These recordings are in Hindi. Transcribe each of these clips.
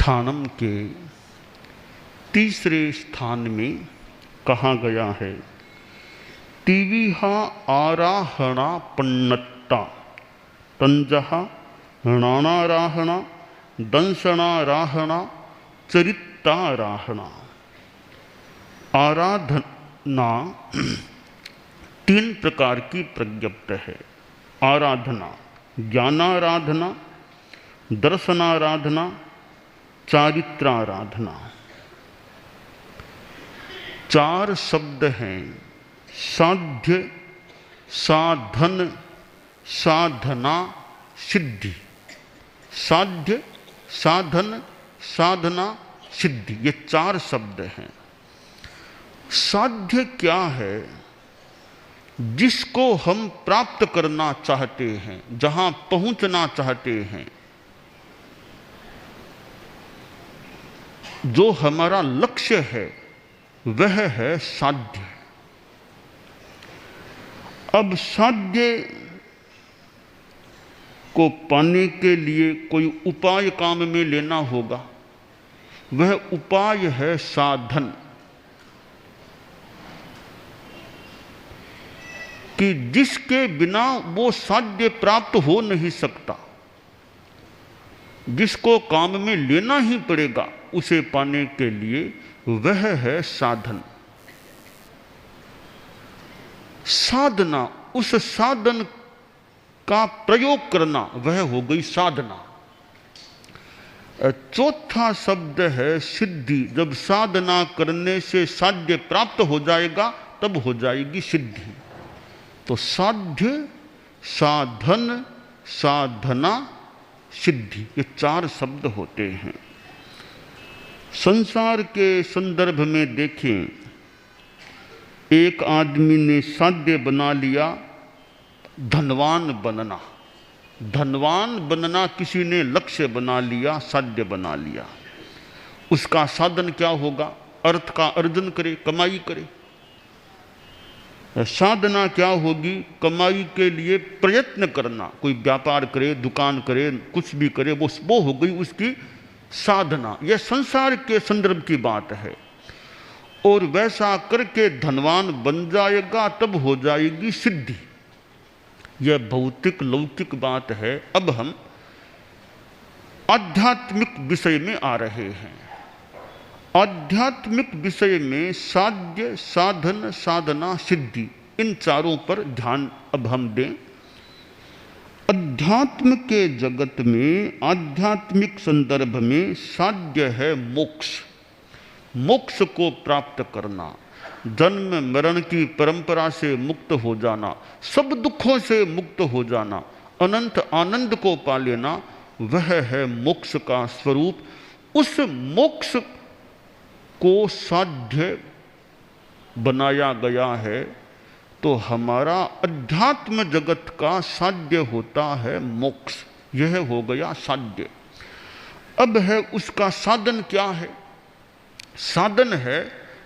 ठाणम के तीसरे स्थान में कहा गया है, तिविहा आराहणा पन्नट्टा तंजहा णाणाराहणा दंशणाराहणा चरित्राराहणा। आराधना तीन प्रकार की प्रज्ञप्त है। आराधना ज्ञानाराधना, दर्शनाराधना, चारित्राराधना। चार शब्द हैं, साध्य, साधन, साधना, सिद्धि। साध्य, साधन, साधना, सिद्धि, ये चार शब्द हैं। साध्य क्या है? जिसको हम प्राप्त करना चाहते हैं, जहां पहुंचना चाहते हैं, जो हमारा लक्ष्य है, वह है साध्य। अब साध्य को पाने के लिए कोई उपाय काम में लेना होगा। वह उपाय है साधन, कि जिसके बिना वो साध्य प्राप्त हो नहीं सकता, जिसको काम में लेना ही पड़ेगा उसे पाने के लिए, वह है साधन। साधना, उस साधन का प्रयोग करना, वह हो गई साधना। चौथा शब्द है सिद्धि। जब साधना करने से साध्य प्राप्त हो जाएगा तब हो जाएगी सिद्धि। तो साध्य, साधन, साधना, सिद्धि, ये चार शब्द होते हैं। संसार के संदर्भ में देखें, एक आदमी ने साध्य बना लिया धनवान बनना। धनवान बनना किसी ने लक्ष्य बना लिया, साध्य बना लिया। उसका साधन क्या होगा? अर्थ का अर्जन करे, कमाई करे। साधना क्या होगी? कमाई के लिए प्रयत्न करना। कोई व्यापार करे, दुकान करे, कुछ भी करे, वो हो गई उसकी साधना। यह संसार के संदर्भ की बात है। और वैसा करके धनवान बन जाएगा तब हो जाएगी सिद्धि। यह भौतिक लौकिक बात है। अब हम आध्यात्मिक विषय में आ रहे हैं। आध्यात्मिक विषय में साध्य, साधन, साधना, सिद्धि, इन चारों पर ध्यान अब हम दें। अध्यात्म के जगत में, आध्यात्मिक संदर्भ में साध्य है मोक्ष। मोक्ष को प्राप्त करना, जन्म मरण की परंपरा से मुक्त हो जाना, सब दुखों से मुक्त हो जाना, अनंत आनंद को पा लेना, वह है मोक्ष का स्वरूप। उस मोक्ष को साध्य बनाया गया है। तो हमारा अध्यात्म जगत का साध्य होता है मोक्ष। यह हो गया साध्य। अब है उसका साधन क्या है? साधन है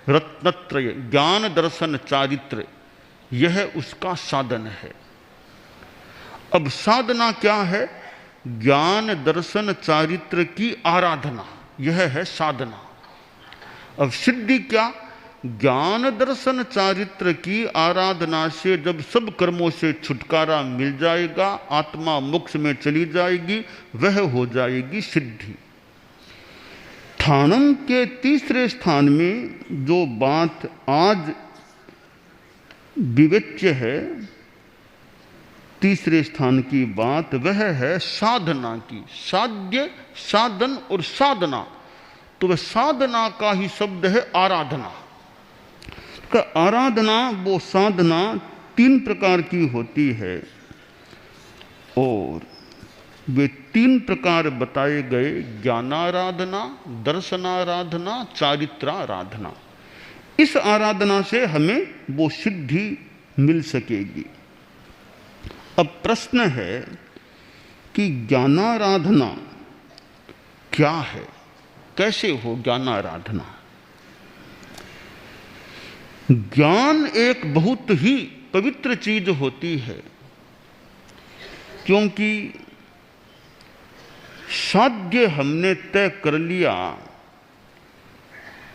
रत्नत्रय, ज्ञान, दर्शन, चारित्र। यह उसका साधन है। अब साधना क्या है? ज्ञान, दर्शन, चारित्र की आराधना, यह है साधना। अब सिद्धि क्या? ज्ञान, दर्शन, चारित्र की आराधना से जब सब कर्मों से छुटकारा मिल जाएगा, आत्मा मोक्ष में चली जाएगी, वह हो जाएगी सिद्धि। ठाणम के तीसरे स्थान में जो बात आज विवेच्य है, तीसरे स्थान की बात, वह है साधना की। साध्य, साधन और साधना। तो वह साधना का ही शब्द है आराधना। का आराधना, वो साधना तीन प्रकार की होती है और वे तीन प्रकार बताए गए, ज्ञानाराधना, दर्शनाराधना, चारित्राराधना। इस आराधना से हमें वो सिद्धि मिल सकेगी। अब प्रश्न है कि ज्ञानाराधना क्या है? कैसे हो ज्ञानाराधना? ज्ञान एक बहुत ही पवित्र चीज होती है, क्योंकि साध्य हमने तय कर लिया,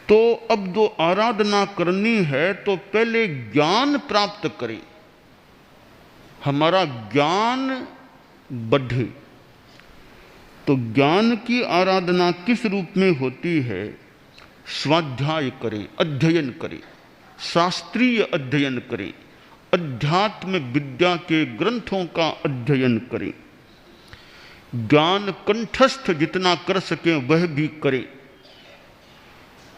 तो अब जो आराधना करनी है तो पहले ज्ञान प्राप्त करें, हमारा ज्ञान बढ़े। तो ज्ञान की आराधना किस रूप में होती है? स्वाध्याय करें, अध्ययन करें, शास्त्रीय अध्ययन करें, अध्यात्म विद्या के ग्रंथों का अध्ययन करें, ज्ञान कंठस्थ जितना कर सकें वह भी करें,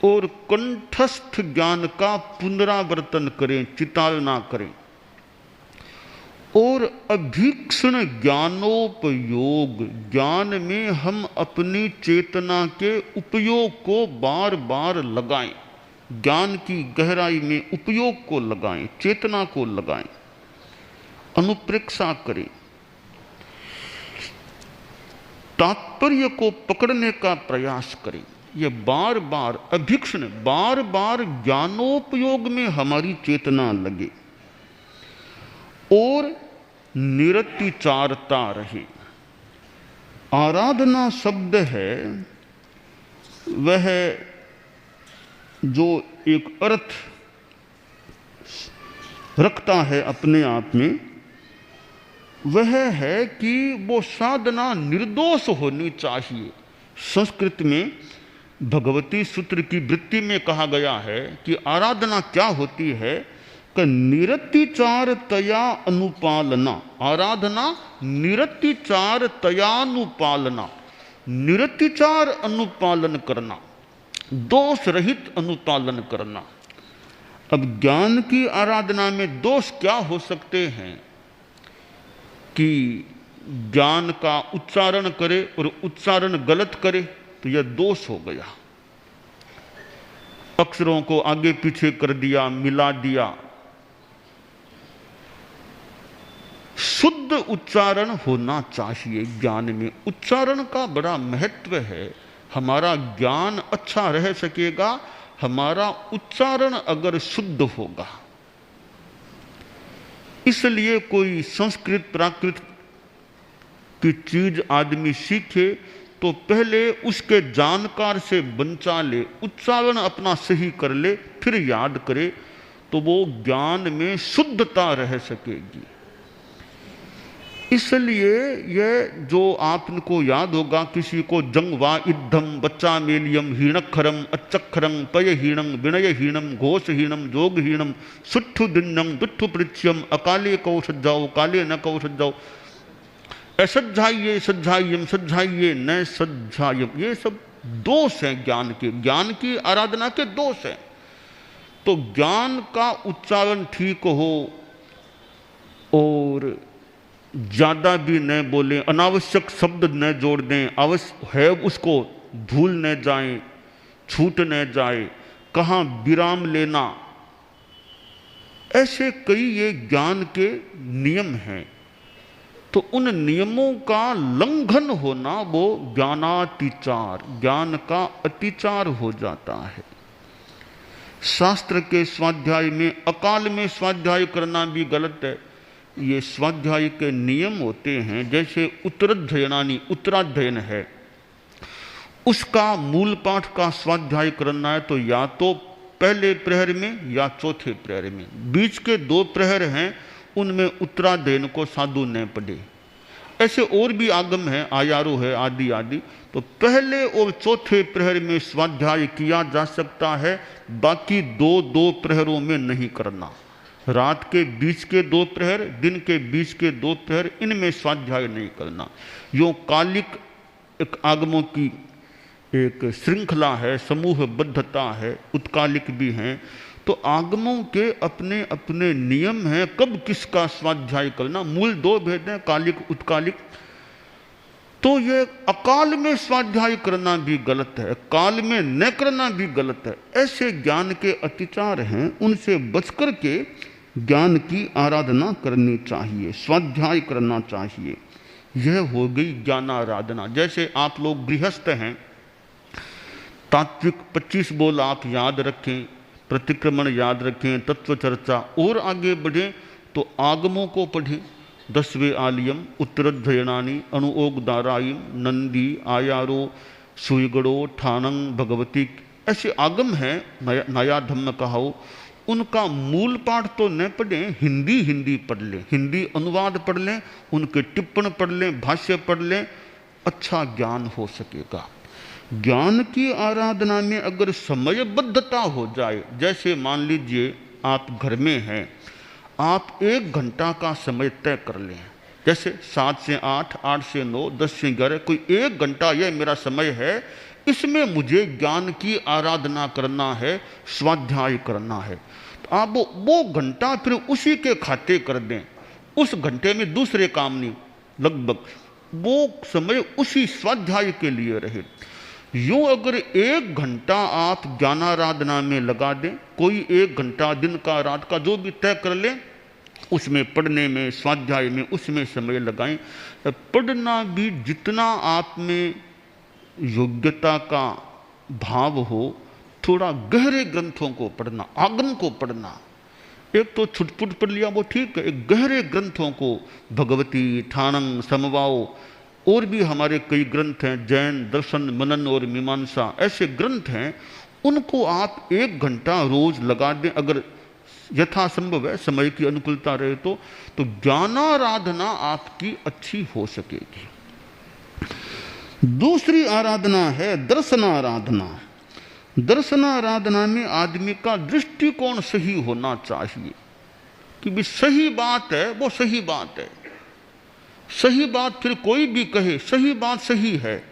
और कंठस्थ ज्ञान का पुनरावर्तन करें, चितालना करें, और अभीक्षण ज्ञानोपयोग, ज्ञान में हम अपनी चेतना के उपयोग को बार बार लगाएं, ज्ञान की गहराई में उपयोग को लगाएं, चेतना को लगाएं, अनुप्रेक्षा करें, तात्पर्य को पकड़ने का प्रयास करें। ये बार बार अभीक्षण, बार बार ज्ञानोपयोग में हमारी चेतना लगे और निरतिचारता रहे। आराधना शब्द है वह जो एक अर्थ रखता है अपने आप में, वह है कि वो साधना निर्दोष होनी चाहिए। संस्कृत में भगवती सूत्र की वृत्ति में कहा गया है कि आराधना क्या होती है कि निरतिचारतया अनुपालना। आराधना निरतिचारतयानुपालना, निरतिचार अनुपालन करना, दोष रहित अनुपालन करना। अब ज्ञान की आराधना में दोष क्या हो सकते हैं कि ज्ञान का उच्चारण करे और उच्चारण गलत करे तो यह दोष हो गया। अक्षरों को आगे पीछे कर दिया, मिला दिया। शुद्ध उच्चारण होना चाहिए। ज्ञान में उच्चारण का बड़ा महत्व है। हमारा ज्ञान अच्छा रह सकेगा हमारा उच्चारण अगर शुद्ध होगा। इसलिए कोई संस्कृत प्राकृत की चीज आदमी सीखे तो पहले उसके जानकार से बंचा ले, उच्चारण अपना सही कर ले, फिर याद करे तो वो ज्ञान में शुद्धता रह सकेगी। इसलिए यह जो आपको याद होगा, किसी को जंगवा इद्धम बच्चा मेलियम हीणक्षरम अच्छक्षरम पयहीणम विनयहीणम घोषहीणम जोगहीणम सुट्ठु दिन्नम दुट्ठु पृच्छ्यम अकाले कौ सज्जाओ काले न कौ सज्जाओ असज्जाइये सज्जाइयम सज्जाइये न सज्जायम। ये सब दोष हैं ज्ञान के, ज्ञान की आराधना के दोष हैं। तो ज्ञान का उच्चारण ठीक हो और ज्यादा भी न बोलें, अनावश्यक शब्द न जोड़ दें, आवश्यक है उसको भूल न जाएं, छूट न जाए, कहाँ विराम लेना, ऐसे कई ये ज्ञान के नियम हैं। तो उन नियमों का लंघन होना वो ज्ञानातिचार, ज्ञान का अतिचार हो जाता है। शास्त्र के स्वाध्याय में अकाल में स्वाध्याय करना भी गलत है। ये स्वाध्याय के नियम होते हैं। जैसे उत्तराध्ययनानी, उत्तराध्ययन है, उसका मूल पाठ का स्वाध्याय करना है तो या तो पहले प्रहर में या चौथे प्रहर में। बीच के 2 प्रहर हैं उनमें उत्तराध्ययन को साधु न पढ़े। ऐसे और भी आगम है, आयारो है, आदि आदि। तो पहले और चौथे प्रहर में स्वाध्याय किया जा सकता है, बाकी 2 प्रहरों में नहीं करना। रात के बीच के 2 प्रहर, दिन के बीच के 2 प्रहर, इनमें स्वाध्याय नहीं करना। यूँ कालिक एक आगमों की एक श्रृंखला है, समूहबद्धता है, उत्कालिक भी हैं। तो आगमों के अपने अपने नियम हैं कब किसका स्वाध्याय करना। मूल 2 भेद हैं, कालिक उत्कालिक। तो ये अकाल में स्वाध्याय करना भी गलत है, काल में न करना भी गलत है। ऐसे ज्ञान के अतिचार हैं, उनसे बचकर के ज्ञान की आराधना करनी चाहिए, स्वाध्याय करना चाहिए। यह हो गई ज्ञान आराधना। जैसे आप लोग गृहस्थ हैं, तात्विक 25 बोल आप याद रखें, प्रतिक्रमण याद रखें, तत्व चर्चा और आगे बढ़ें तो आगमों को पढ़ें। दसवें आलियम उत्तरध्ययनानी अणुओगदारायम नंदी आयारो सुयगड़ो ठाणंग भगवती, ऐसे आगम हैं नया धम्म कहाओ। उनका मूल पाठ तो न पढ़ें, हिंदी पढ़ लें, हिंदी अनुवाद पढ़ लें, उनके टिप्पण पढ़ लें, भाष्य पढ़ लें, अच्छा ज्ञान हो सकेगा। ज्ञान की आराधना में अगर समयबद्धता हो जाए, जैसे मान लीजिए आप घर में हैं, आप 1 घंटा का समय तय कर लें, जैसे 7 से 8, 8 से 9, 10 से 11, कोई 1 घंटा यह मेरा समय है, इसमें मुझे ज्ञान की आराधना करना है, स्वाध्याय करना है। तो आप वो घंटा फिर उसी के खाते कर दें, उस घंटे में दूसरे काम नहीं, लगभग वो समय उसी स्वाध्याय के लिए रहे। यूं अगर 1 घंटा आप ज्ञानाराधना में लगा दें, कोई 1 घंटा दिन का रात का जो भी तय कर लें, उसमें पढ़ने में, स्वाध्याय में, उसमें समय लगाएं। पढ़ना भी जितना आप में योग्यता का भाव हो, थोड़ा गहरे ग्रंथों को पढ़ना, आगम को पढ़ना। एक तो छुटपुट पढ़ लिया वो ठीक है, एक गहरे ग्रंथों को, भगवती, ठाणंग, समवाओ, और भी हमारे कई ग्रंथ हैं, जैन दर्शन, मनन और मीमांसा, ऐसे ग्रंथ हैं, उनको आप 1 घंटा रोज लगा दें, अगर यथासंभव है, समय की अनुकूलता रहे तो ज्ञानाराधना आपकी अच्छी हो सकेगी। दूसरी आराधना है दर्शनाराधना। दर्शनाराधना में आदमी का दृष्टिकोण सही होना चाहिए कि भी सही बात है वो सही बात है, सही बात फिर कोई भी कहे, सही बात सही है,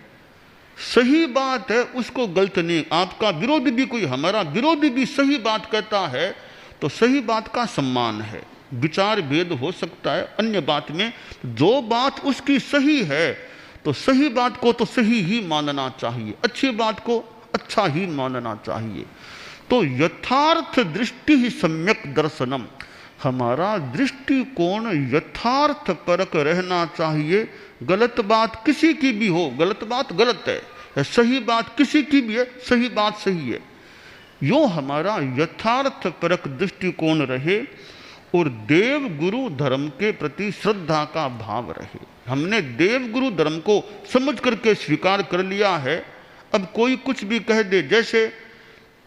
सही बात है, उसको गलत नहीं। आपका विरोधी भी, कोई हमारा विरोधी भी सही बात कहता है तो सही बात का सम्मान है। विचार भेद हो सकता है अन्य बात में, जो बात उसकी सही है तो सही बात को तो सही ही मानना चाहिए, अच्छी बात को अच्छा ही मानना चाहिए। तो यथार्थ दृष्टि ही सम्यक दर्शनम, हमारा दृष्टिकोण यथार्थ परक रहना चाहिए। गलत बात किसी की भी हो, गलत बात गलत है, सही बात किसी की भी है, सही बात सही है। यो हमारा यथार्थ परक दृष्टिकोण रहे और देव गुरु धर्म के प्रति श्रद्धा का भाव रहे। हमने देव गुरु धर्म को समझ करके स्वीकार कर लिया है, अब कोई कुछ भी कह दे, जैसे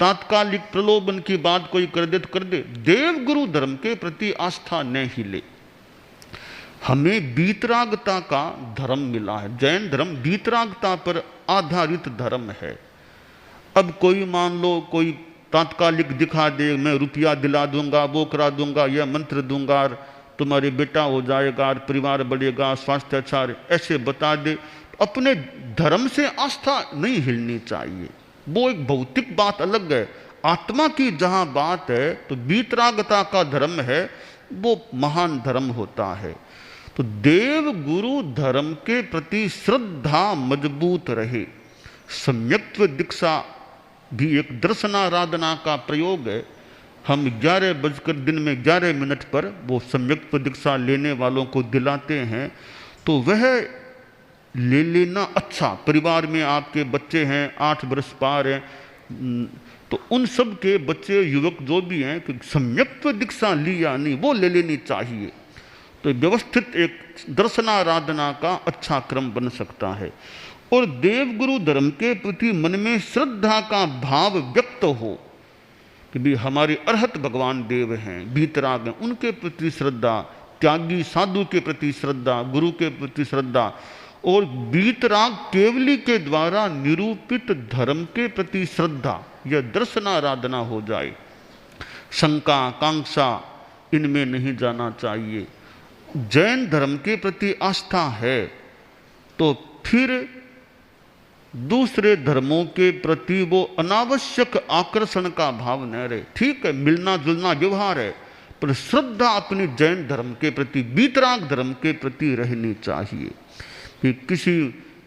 तात्कालिक प्रलोभन की बात कोई कर दे तो कर दे, देव गुरु धर्म के प्रति आस्था न ही ले। हमें वीतरागता का धर्म मिला है, जैन धर्म वीतरागता पर आधारित धर्म है। अब कोई मान लो कोई तात्कालिक दिखा दे, मैं रुपया दिला दूंगा, वो करा दूंगा, यह मंत्र दूंगा, तुम्हारे बेटा हो जाएगा, परिवार बढ़ेगा, स्वास्थ्य अच्छा, ऐसे बता दे, अपने धर्म से आस्था नहीं हिलनी चाहिए। वो एक भौतिक बात अलग है, आत्मा की जहां बात है तो वीतरागता का धर्म है, वो महान धर्म होता है। तो देव गुरु धर्म के प्रति श्रद्धा मजबूत रहे। सम्यक्त्व दीक्षा भी एक दर्शनाराधना का प्रयोग है। हम 11 बजकर दिन में 11 मिनट पर वो सम्यक्त्व दीक्षा लेने वालों को दिलाते हैं, तो वह ले लेना अच्छा। परिवार में आपके बच्चे हैं, 8 वर्ष पार हैं, तो उन सब के बच्चे युवक जो भी हैं कि सम्यक्त्व दीक्षा ली या नहीं, वो ले लेनी चाहिए। तो व्यवस्थित एक दर्शनाराधना का अच्छा क्रम बन सकता है। और देवगुरु धर्म के प्रति मन में श्रद्धा का भाव व्यक्त हो कि भी हमारे अरहत भगवान देव हैं, वीतराग हैं, उनके प्रति श्रद्धा, त्यागी साधु के प्रति श्रद्धा, गुरु के प्रति श्रद्धा, और वीतराग केवली के द्वारा निरूपित धर्म के प्रति श्रद्धा, यह दर्शनाराधना हो जाए। शंका कांक्षा इनमें नहीं जाना चाहिए। जैन धर्म के प्रति आस्था है तो फिर दूसरे धर्मों के प्रति वो अनावश्यक आकर्षण का भाव न रहे। ठीक है, मिलना जुलना व्यवहार है, पर श्रद्धा अपनी जैन धर्म के प्रति, वीतराग धर्म के प्रति रहनी चाहिए। कि किसी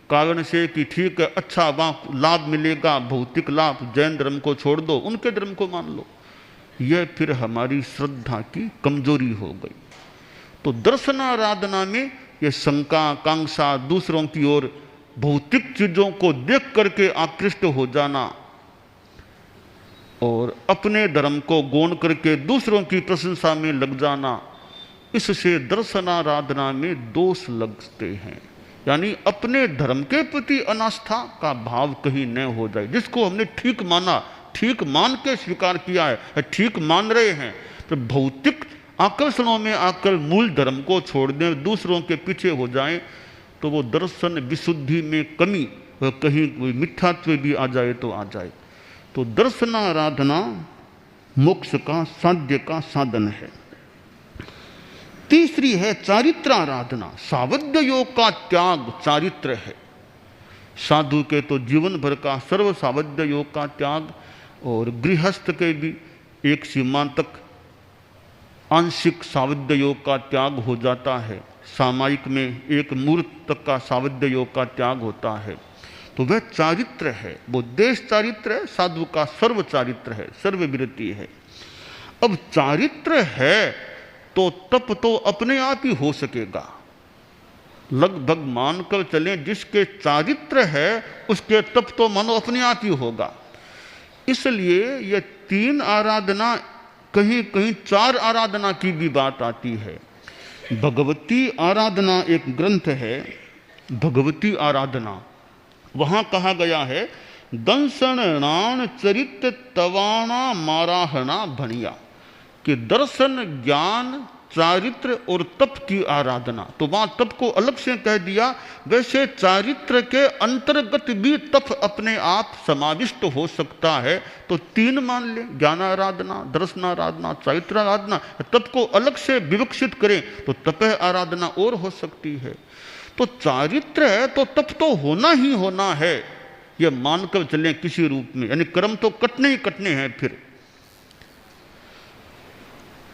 कारण से कि ठीक है, अच्छा वहाँ लाभ मिलेगा, भौतिक लाभ, जैन धर्म को छोड़ दो, उनके धर्म को मान लो, यह फिर हमारी श्रद्धा की कमजोरी हो गई। तो दर्शनाराधना में यह शंका कांक्षा, दूसरों की ओर भौतिक चीजों को देख करके आकृष्ट हो जाना और अपने धर्म को गौण करके दूसरों की प्रशंसा में लग जाना, इससे दर्शनाराधना में दोष लगते हैं। यानी अपने धर्म के प्रति अनास्था का भाव कहीं न हो जाए। जिसको हमने ठीक माना, ठीक मान के स्वीकार किया है, ठीक मान रहे हैं, तो भौतिक आकर्षणों में आकर मूल धर्म को छोड़ दें, दूसरों के पीछे हो जाएं, तो वो दर्शन विशुद्धि में कमी, कहीं कोई मिथ्यात्व भी आ जाए तो आ जाए। तो दर्शनाराधना मोक्ष का साध्य का साधन है। तीसरी है चारित्र आराधना। सावध्य योग का त्याग चारित्र है। साधु के तो जीवन भर का सर्व सावध्य योग का त्याग, और गृहस्थ के भी एक सीमा तक आंशिक सावध्य योग का त्याग हो जाता है। सामायिक में एक मुहूर्त तक का सावध्य योग का त्याग होता है। तो वह चारित्र है, वो देश चारित्र है, साधु का सर्व चारित्र है, सर्वविरति है। अब चारित्र है तो तप तो अपने आप ही हो सकेगा। लगभग मानकर चलें जिसके चारित्र है उसके तप तो मानो अपने आप ही होगा। इसलिए यह 3 आराधना, कहीं कहीं 4 आराधना की भी बात आती है। भगवती आराधना एक ग्रंथ है, भगवती आराधना, वहां कहा गया है दंसनान चरित तवाणा माराहना भणिया, कि दर्शन, ज्ञान, चारित्र और तप की आराधना। तो वहां तप को अलग से कह दिया। वैसे चारित्र के अंतर्गत भी तप अपने आप समाविष्ट हो सकता है। तो 3 मान ले, ज्ञान आराधना, दर्शन आराधना, चारित्र आराधना। तप को अलग से विवक्षित करें तो तप आराधना और हो सकती है। तो चारित्र है तो तप तो होना ही होना है, यह मानकर चलें किसी रूप में, यानी कर्म तो कटने ही कटने हैं। फिर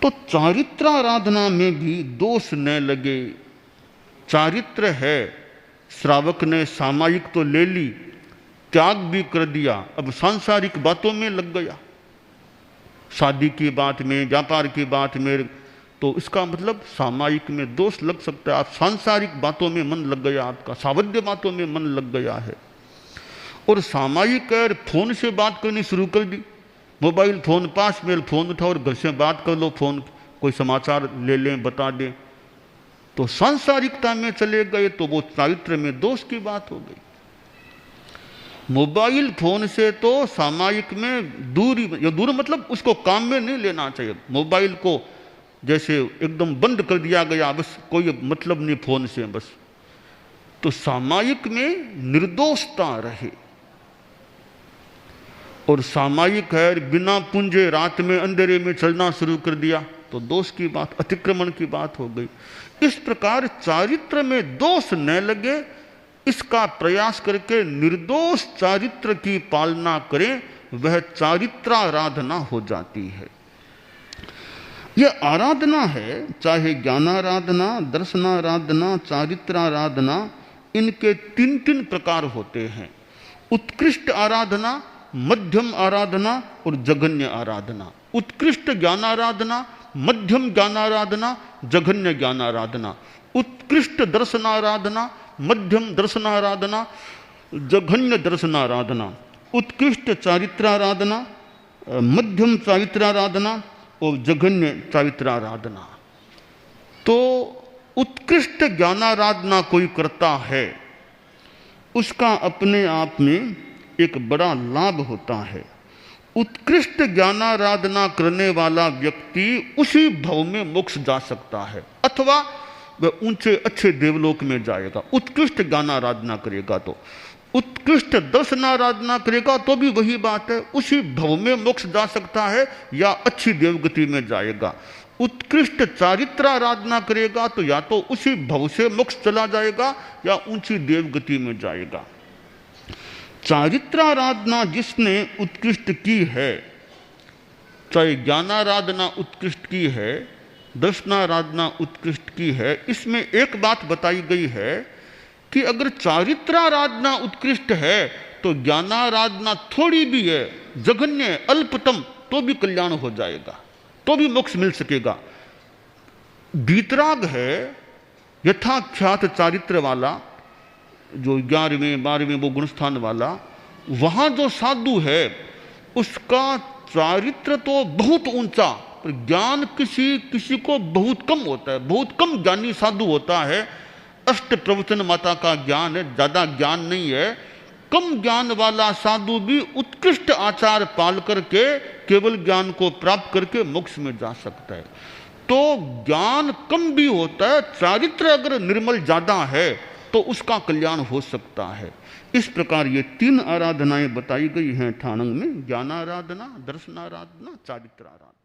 तो चारित्र आराधना में भी दोष न लगे। चारित्र है, श्रावक ने सामायिक तो ले ली, त्याग भी कर दिया, अब सांसारिक बातों में लग गया, शादी की बात में, व्यापार की बात में, तो इसका मतलब सामायिक में दोष लग सकता है। आप सांसारिक बातों में मन लग गया, आपका सावध्य बातों में मन लग गया है। और सामायिक फोन से बात करनी शुरू कर दी, मोबाइल फोन पास में, फोन उठाओ और घर से बात कर लो, फोन कोई समाचार ले लें, बता दें, तो सांसारिकता में चले गए, तो वो चारित्र में दोष की बात हो गई। मोबाइल फोन से तो सामायिक में दूरी, या दूर मतलब उसको काम में नहीं लेना चाहिए। मोबाइल को जैसे एकदम बंद कर दिया गया, बस कोई मतलब नहीं फोन से, बस। तो सामायिक में निर्दोषता रहे। और सामायिक है बिना पुंजे रात में अंधेरे में चलना शुरू कर दिया, तो दोष की बात, अतिक्रमण की बात हो गई। इस प्रकार चारित्र में दोष न लगे, इसका प्रयास करके निर्दोष चारित्र की पालना करें, वह चारित्राराधना हो जाती है। यह आराधना है, चाहे ज्ञानाराधना, दर्शनाराधना, चारित्राराधना, इनके 3 प्रकार होते हैं। उत्कृष्ट आराधना, मध्यम आराधना और जघन्य आराधना। उत्कृष्ट ज्ञानाराधना, मध्यम ज्ञानाराधना, जघन्य ज्ञानाराधना। उत्कृष्ट दर्शनाराधना, मध्यम दर्शनाराधना, जघन्य दर्शनाराधना। उत्कृष्ट चारित्राराधना, मध्यम चारित्राराधना और जघन्य चारित्राराधना। तो उत्कृष्ट ज्ञानाराधना कोई करता है, उसका अपने आप में एक बड़ा लाभ होता है। उत्कृष्ट ज्ञानाराधना करने वाला व्यक्ति उसी भव में मोक्ष जा सकता है, अथवा वह ऊंचे अच्छे देवलोक में जाएगा। उत्कृष्ट ज्ञानाराधना करेगा तो, उत्कृष्ट दर्शनाराधना करेगा तो भी वही बात है, उसी भव में मोक्ष जा सकता है या अच्छी देवगति में जाएगा। उत्कृष्ट चारित्राराधना करेगा तो या तो उसी भव से मोक्ष चला जाएगा या ऊंची देवगति में जाएगा। चारित्राराधना जिसने उत्कृष्ट की है, चाहे ज्ञानाराधना उत्कृष्ट की है, दर्शनाराधना उत्कृष्ट की है, इसमें एक बात बताई गई है कि अगर चारित्राराधना उत्कृष्ट है तो ज्ञानाराधना थोड़ी भी है, जघन्य, अल्पतम, तो भी कल्याण हो जाएगा, तो भी मोक्ष मिल सकेगा। वीतराग है यथाख्यात चारित्र वाला, जो 11वें 12वें वो गुणस्थान वाला, वहाँ जो साधु है उसका चारित्र तो बहुत ऊंचा, पर ज्ञान किसी किसी को बहुत कम होता है, बहुत कम ज्ञानी साधु होता है। अष्ट प्रवचन माता का ज्ञान है, ज़्यादा ज्ञान नहीं है। कम ज्ञान वाला साधु भी उत्कृष्ट आचार पाल करके केवल ज्ञान को प्राप्त करके मोक्ष में जा सकता है। तो ज्ञान कम भी होता है, चारित्र अगर निर्मल ज़्यादा है तो उसका कल्याण हो सकता है। इस प्रकार ये 3 आराधनाएं बताई गई हैं ठाणंग में, ज्ञान आराधना, दर्शन आराधना, चारित्र आराधना।